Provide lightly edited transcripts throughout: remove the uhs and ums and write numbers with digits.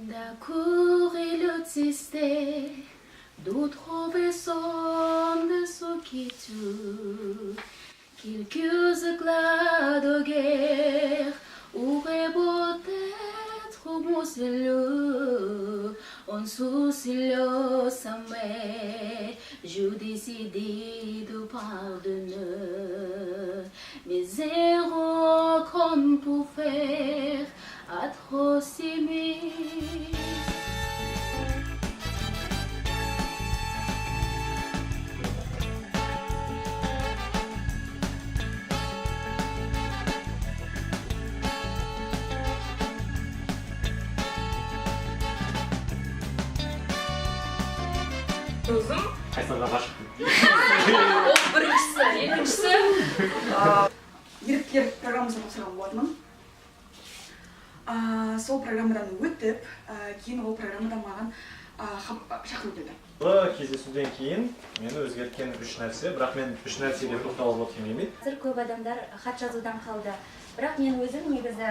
D'accord, il existait d'autres vaisseaux de ce qui tue. Quelques éclats de guerre auraient peut-être moussé en souci le sommet. Je décidai de pardonner mes erreurs qu'on peut faire atrociment. Өзім Қайсарға ғашықпын. ол біріншісі, екіншісі еріктілер программасын тапсырған болатынмын. Сол программадан өтіп, кейін ол программадан маған шақыру келді. Кездесуден кейін мені өзгерткен үш нәрсе, бірақ мен үш нәрсеге тоқталып отырғым келмейді. Қазір көп адамдар хат жазудан қалды. Бірақ мен өзім негізі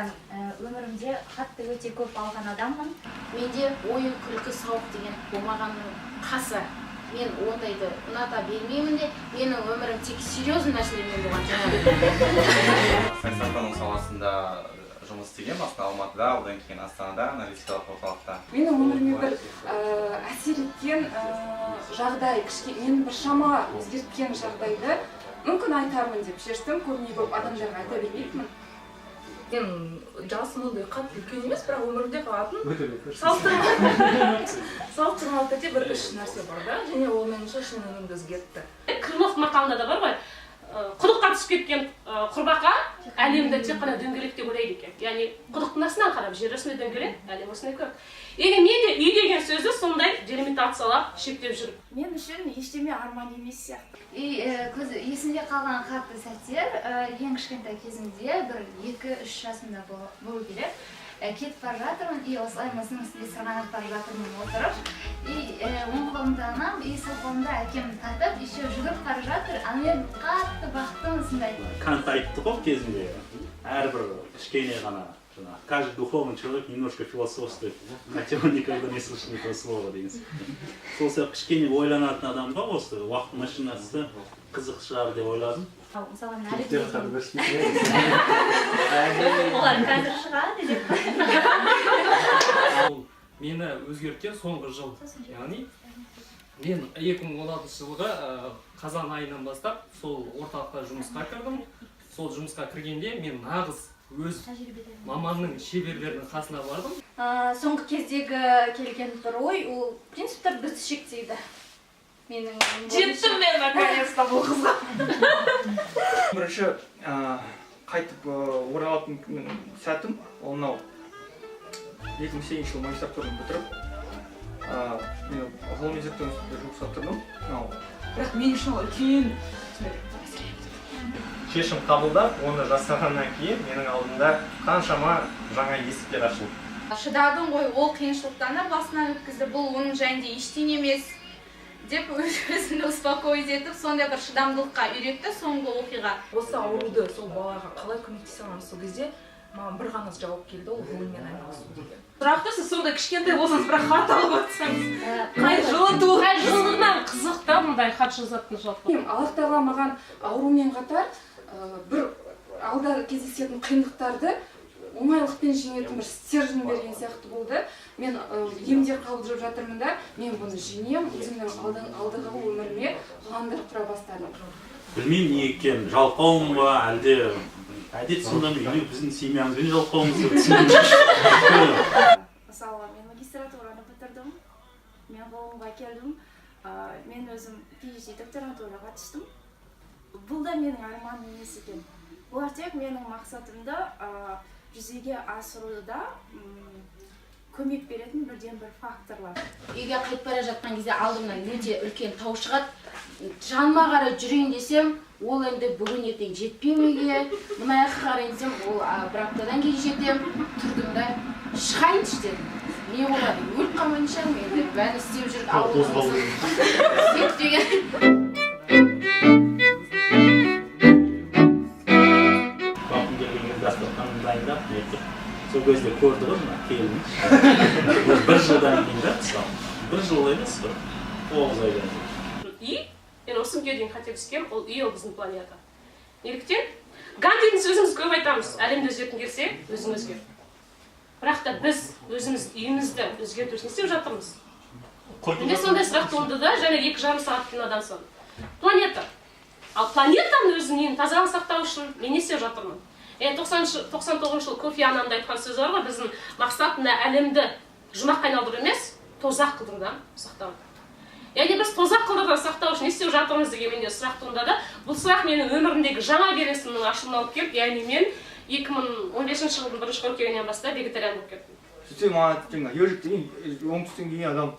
өмірімде хатты өте көп алған адаммын. Менде ойын күлкі сауық деген болмағанның қасы. Мен ондайды ұната бермеймін де, менің өмірім тек серьезный нәрселермен болған. Саясаттану саласында жұмыс істеген, басында Алматыда, одан кейін Астанада, аналитикалық орталықта. Менің өміріме бір әсер еткен жағдай, мен бір шама өзгерткен жағдайды мүмкін айтармын деп шештім. Көбіне көп адамдарға айта бермейтінмін. мен жасым ондай қатты үлкен емес, бірақ өмірімде қалатын салыстырмалы түрде бір үш нәрсе бар да, және ол меніңше шын өмірімді өзгертті. Крылов мақалында да бар ғой, құдыққа түсіп кеткен құрбақа әлемді тек қана дөңгелектеп ойлайды екен. Яғни құдықтың астынан қарап, жер үстінде дөңгелек, әлем осындай көп. Егер мен де үй деген сөзді сондай делимитациялап шектеп жүріп. Мен үшін ештеме арман емес сияқты. Есімде қалған қатты сәттер, ең кішкентай кезімде, бір 2-3 жасымда болу керек. Кетіп бара жатырмын, осылай мұздың үстінде сырғанап бара жатырмын отырып. Оң қолымда анам, сол қолымда әкем тартып, еще жүгіріп бара жатыр. Мен қатты бақыттымын осындай. Кант айтты ғой кезінде, әрбір кішкене ғана. Каждый духовный человек немножко философствует, хотя он никогда не слышал этого слова деген сияқты. Сол сияқты кішкене ойланатын адамға осы уақыт машинасы қызық шығар деп ойладым. Мысалы, олар қазір шығады деп. Мені өзгерткен соңғы жыл. Яғни мен 2016 жылғы қазан айынан бастап сол орталыққа жұмысқа кірдім. Сол жұмысқа кіргенде мен нағыз өз маманның шеберлерінің қасына бардым. Соңғы кездегі келген бір ой, ол принциптер бізді шектейді. Жеттім мен наконец-то бұл қызға. Бірінші қайтып оралатын сәтім, ол мынау 2008 жылы магистратураны бітіріп, мен ғылыми зерттеу институтында жұмыс атырдым. Бірақ мен үшін ол үлкен Шешім қабылдап, оны жасағаннан кейін менің алдымда қаншама жаңа есіктер ашылды. Шыдадың ғой, ол қиыншылықтан басынан өткізді, бұл оның жайында ештеңе емес деп өзін успокоить етіп, сондай бір шыдамдылыққа үйретті соңғы оқиға. Осы ауруды сол балаға қалай көмектесе аламыз сол кезде маған бір ғана жауап келді, ол ғылыммен айналысу деген. Сұрақты сіз сондай кішкентай болсаңыз бірақ хат алып отырсаңыз, қай жылынан қызық та мұндай хат жазатын жалпы. Аллах тағала маған аурумен қатар бір алда кездесетін қиындықтарды оңайлықпен жеңетін бір стержень берген сияқты болды. Мен емдер қабылдап жатырмын да, мен бұны жеңем, өзімнің алдағы өміріме қуандырып тұра бастадым. Білмеймін не екен, жалқауым ба, әлде әдет сонда мен біздің семьямызбен жалқауымыз деп түсіндім. Мысалы, мен магистратураны бітірдім, мен ғылымға келдім, мен өзім PhD докторантураға түстім. Бұл да менің арманым емес екен. Бұлар тек менің мақсатымды жүзеге асыруда көмек беретін бірден бір факторлар. Үйге қайтып бара жатқан кезде алдымнан өте үлкен тау шығады. Жаныма қарай жүрейін десем, ол енді бүгін ертең жетпемеге. Мына жаққа қарайын десем, ол бір аптадан кейін жетем. Тұрдым да, шығайыншы дедім. Не болады? Өліп қалмайын шығармын енді. Бәрін істеп жүріп ауру сөйтіп деген. Сол кезде көрді ғой, келін бір жылдан кейін да мысалы бір жыл емес бір 9 айдан кейін И мен осы күнге дейін қателескем, ол үй ол біздің планета. Неліктен? Гандидің сөзіміз көп айтамыз, әлемді өзгерткің келсе, өзің өзгер. Бірақ та біз өзіміз үйімізді өзгерту үшін не істеп жатырмыз? Менде сондай сұрақ туындады да, және 2,5 сағат кинодан соң. Планета. Ал планетаның өзінің тазалығын сақтау үшін мен не істеп жатырмын? 99 жыл Кофи Аннанның айтқан сөзі бар ғой, біздің мақсат мына әлемді жұмаққа айналдыру емес, тозақ қылдырдан сақтау. Яғни біз тозақ қылдырдан сақтау үшін не істеп жатырмыз деген менде сұрақ туындады. Бұл сұрақ менің өмірімдегі жаңа белесімнің ашылуына алып келді. Яғни мен 2015 жылдың 1 қыркүйегінен бастап вегетариан болып кеттім. Сөйтсе маған айтты, ежик деген оңтүстіктен келген адам.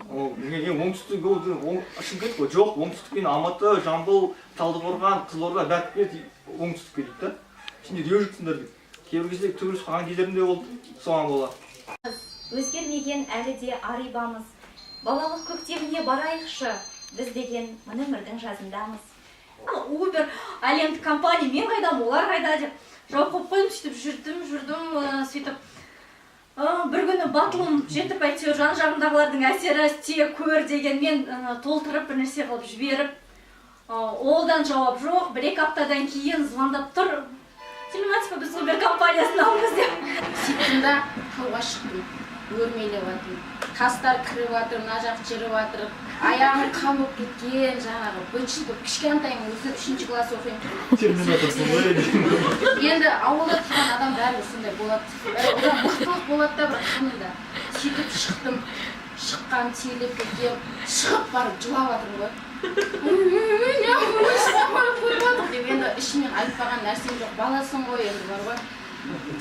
Оңтүстік Шымкент қой, жоқ, оңтүстіктен Алматы, Жамбыл, Талдықорған, Қызылорда бәрі келді оңтүстікке дейді да. Şimdi ежиксіңдер дейді. Кейбір кезде төбелесіп қалған кездерімде болды, соған болады. Өзгермеген әлі де арибамыз. Балалық көктеміне барайықшы, біз деген мына өмірдің жазындамыз. Uber, әлемдік компания, мен қайдам, олар қайда деп жауап қойып қойдым, сөйтіп жүрдім, сөйтіп. Бір күні батылым жетіп әйтеуір жан жағымдағылардың әсері істе көр деген мен толтырып бір нәрсе қылып жіберіп, олдан жауап жоқ, 1-2 аптадан кейін звондап тұр. Телематика біз Uber компаниясынанбыз деп. Сөйттім да тауға шықтым, өрмелеп жатырмын. Тастар кіріп жатыр, мына жақ жүріп жатыр. Аяғым қамып кеткен, жаңағы бірінші кішкентайым өзі 3-ші класс оқимын. терминаторсың ғой Енді ауылда тұрған адам бәрі сондай болады. Одан мықтылық болады да, бірақ қандай да. Сөйтіп шықтым, шыққан тиелеп кеткен, шығып барып жылап жатырмын ғой. Деп енді ішімнен айтпаған нәрсем жоқ, баласың ғой енді бар ғой.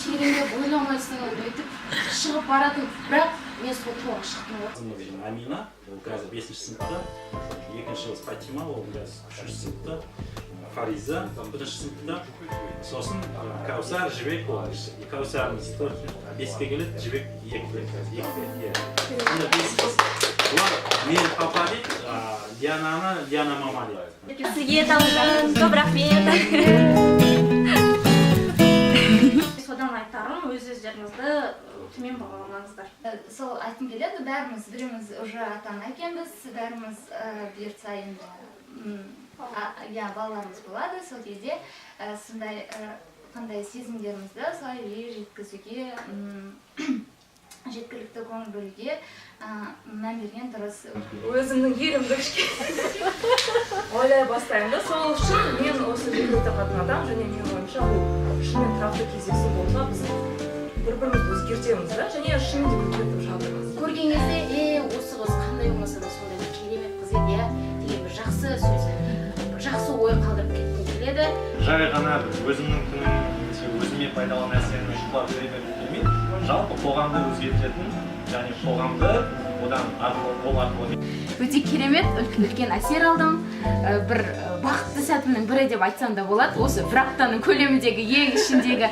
Тереңдеп ойламайсың, өйтіп шығып баратын, бірақ мен сол тауға шықтым ғой. Қызымыз Амина, ол қазір 5-ші сыныпта, екінші қыз Фатима, ол қазір 3-ші сыныпта, Фариза 1-ші сыныпта, сосын Каусар, Жібек ол. Каусарымыз 5-ке келеді, Жібек 2-ке. Сонда 5 қыз. Бұлар мен папа дейді, Диана мама дейді. Сізге тамыздан көп рахмет. Содан айтарым, өз-өздеріңізді төмен бағаламаңыздар. Сол айтқым келеді, бәріміз біреуміз уже ата-ана екенбіз, бәріміз бұйыртса енді балаларымыз болады, сол кезде сондай қандай сезімдерімізді солай жеткізуге, жеткілікті көңіл бөлуге мән берген дұрыс. Өзімнің елімді ойлай бастаймын да, сол үшін мен осы жерде тұратын адам, және мен ойымша бұл шынымен тұрақты кездесу болса біз бір-бірімізді өзгертеміз да, және шынымен де өзгертіп жатырмыз. Көрген кезде, осы қыз қандай болмаса да сондай керемет қыз еді, деген бір жақсы сөз, бір жақсы ой қалдырып кеткім келеді. Жай ғана өзімнің күнім, өзіме пайдалы нәрсені жұқлап жүре бергім келмейді. Жалпы қоғамды өзгертетін, және қоғамды одан арқылы өте керемет, үлкен әсер алдым. Бір бақытты сәтімнің бірі деп айтсам да болады. Осы бір аптаның көлеміндегі ең ішіндегі